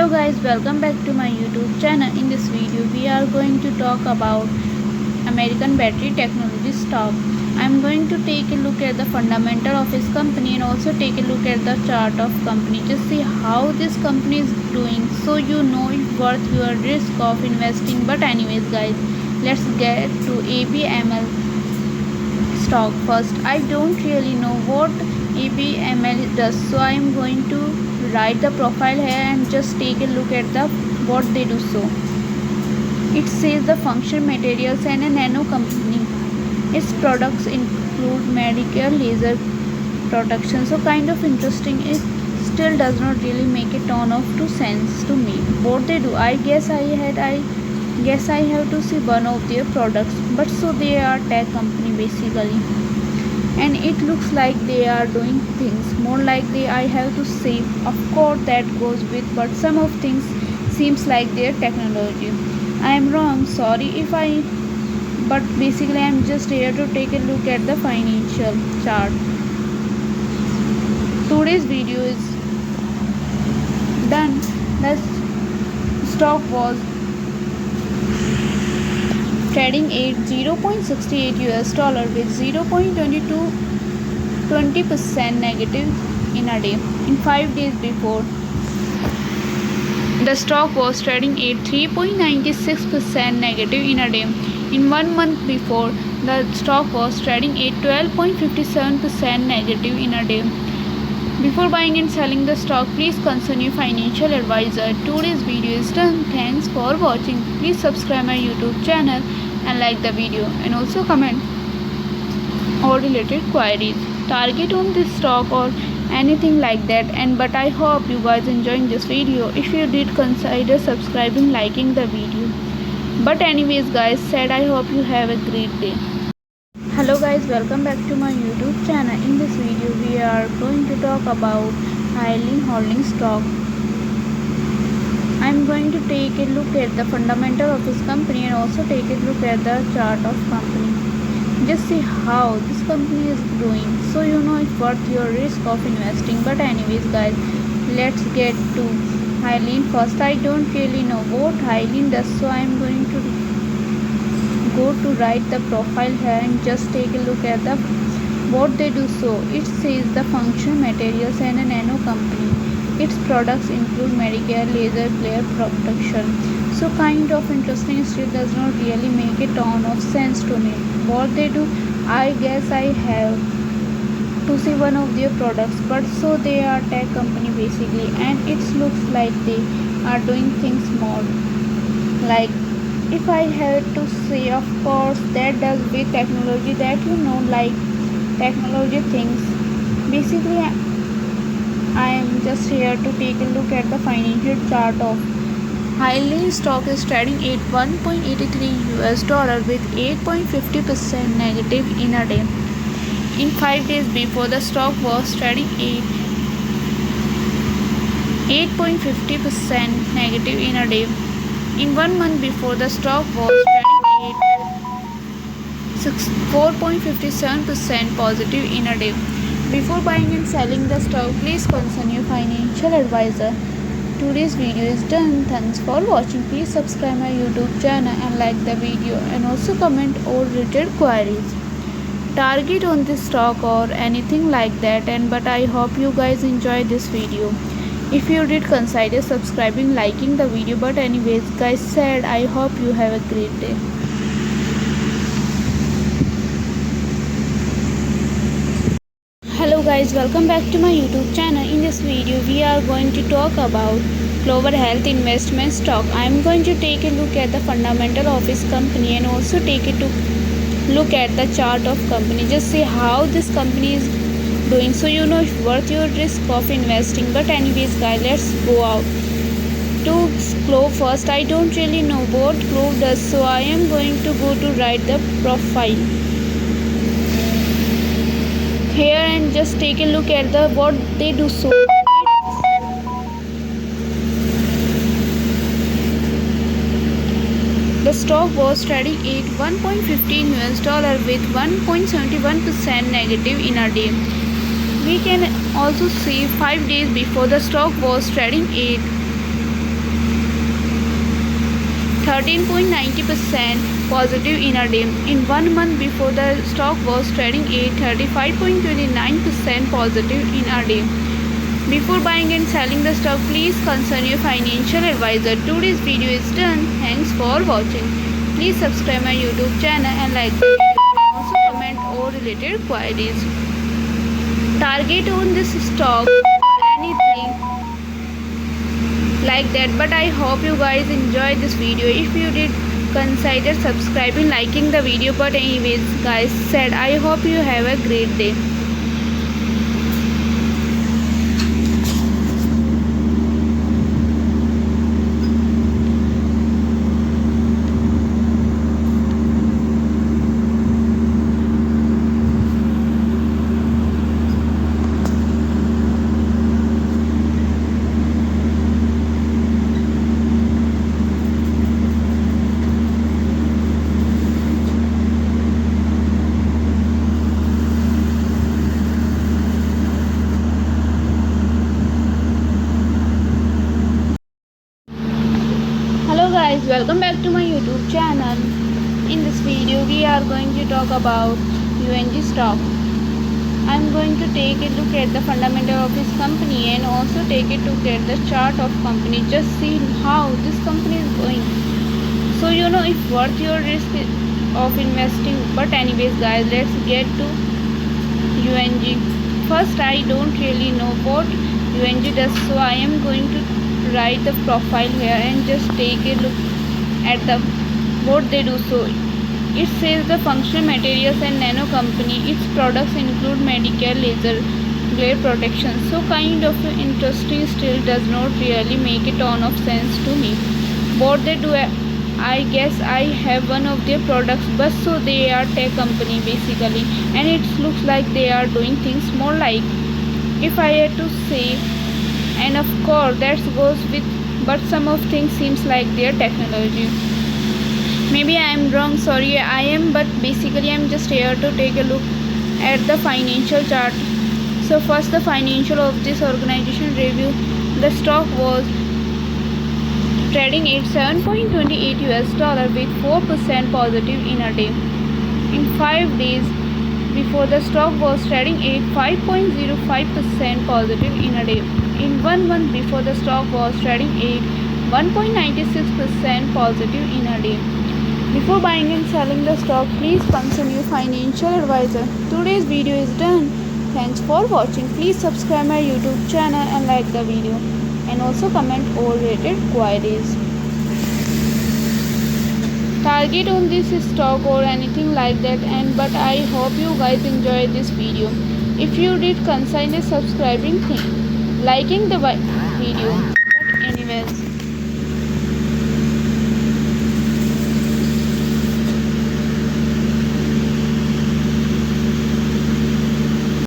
Hello guys, welcome back to my YouTube channel. In this video we are going to talk about American battery technology stock. I am going to take a look at the fundamental of this company and also take a look at the chart of company. Just see how this company is doing so you know it's worth your risk of investing. But anyways guys, let's get to ABML stock first. I don't really know what ABML does, so I am going to write the profile here and just take a look at the what they do. So it says the function materials and a nano company. Its products include Medicare laser protection, so kind of interesting. It still does not really make a ton of sense to me what they do. I guess I have to see one of their products, but so they are tech company basically, and it looks like they are doing things more like I have to say. Of course that goes with, but some of things seems like their technology. I am wrong, sorry if I, but basically I am just here to take a look at the financial chart. Today's video is done. The stock was trading at $0.68 with 20% negative in a day. In 5 days before, the stock was trading at 3.96% negative in a day. In 1 month before, the stock was trading at 12.57% negative in a day. Before buying and selling the stock, please consult your financial advisor. Today's video is done. Thanks for watching. Please subscribe my YouTube channel and like the video, and also comment or related queries, target on this stock or anything like that. But I hope you guys enjoying this video. If you did, consider subscribing, liking the video. But anyways guys, I hope you have a great day. Hello guys, welcome back to my YouTube channel. In this video we are going to talk about highly holding stock. I am going to take a look at the fundamental of this company and also take a look at the chart of company. Just see how this company is doing so you know it's worth your risk of investing. But anyways guys, let's get to Hylene first. I don't really know what Hylene does, so I am going to go to write the profile here and just take a look at the what they do. So it says the function materials and a nano company. Its products include Medicare laser flare protection, so kind of interesting. Still does not really make a ton of sense to me what they do. I guess I have to see one of their products, but so they are tech company basically, and it looks like they are doing things more like, if I had to say, of course that does with technology, that you know, like technology things basically. I am just here to take a look at the financial chart of Hylene. Stock is trading at $1.83 with 8.50% negative in a day. In 5 days before, the stock was trading at 8.50% negative in a day. In 1 month before, the stock was trading at 4.57% positive in a day. Before buying and selling the stock, please consult your financial advisor. Today's video is done. Thanks for watching. Please subscribe my YouTube channel and like the video, and also comment or related queries, target on this stock or anything like that. But I hope you guys enjoy this video. If you did, consider subscribing, liking the video. But anyways guys, I hope you have a great day. Hello guys, welcome back to my YouTube channel. In this video we are going to talk about Clover Health investment stock. I am going to take a look at the fundamental of this company and also take a look at the chart of company. Just see how this company is doing so you know it's worth your risk of investing. But anyways guys, let's go out to Clove first. I don't really know what Clove does, so I am going to go to write the profile here and just take a look at the what they do. So the stock was trading at $1.15 with 1.71% negative in a day. We can also see 5 days before, the stock was trading at 13.90% positive in a day. In 1 month before the stock was trading at 35.29% positive in a day. Before buying and selling the stock, please consult your financial advisor. Today's video is done. Thanks for watching. Please subscribe my YouTube channel and like the video. Also comment all related queries. Target on this stock or anything like that, but I hope you guys enjoyed this video. If you did, consider subscribing, liking the video. But anyways guys, said I hope you have a great day. Hello guys, welcome back to my YouTube channel. In this video we are going to talk about UNG stock. I am going to take a look at the fundamental of this company and also take a look at the chart of company. Just see how this company is going, so you know if worth your risk of investing. But anyways guys, let's get to UNG. First, I don't really know what UNG does, so I am going to write the profile here and just take a look at the what they do. So it says the functional materials and nano company. Its products include medical laser glare protection. So kind of interesting, still does not really make a ton of sense to me. What they do, I guess I have one of their products, but so they are tech company basically, and it looks like they are doing things more like, if I had to say. And of course that goes with, but some of things seems like their technology. Maybe I am wrong, sorry I am, but basically I am just here to take a look at the financial chart. So first, the financial of this organization review. The stock was trading at $7.28 with 4% positive in a day. In 5 days before, the stock was trading at 5.05% positive in a day. In 1 month before, the stock was trading at 1.96% positive in a day. Before buying and selling the stock, please consult your financial advisor. Today's video is done. Thanks for watching. Please subscribe my YouTube channel and like the video, and also comment all related queries. Target on this stock or anything like that, and but I hope you guys enjoyed this video. If you did, consider subscribing, liking the video. But anyways,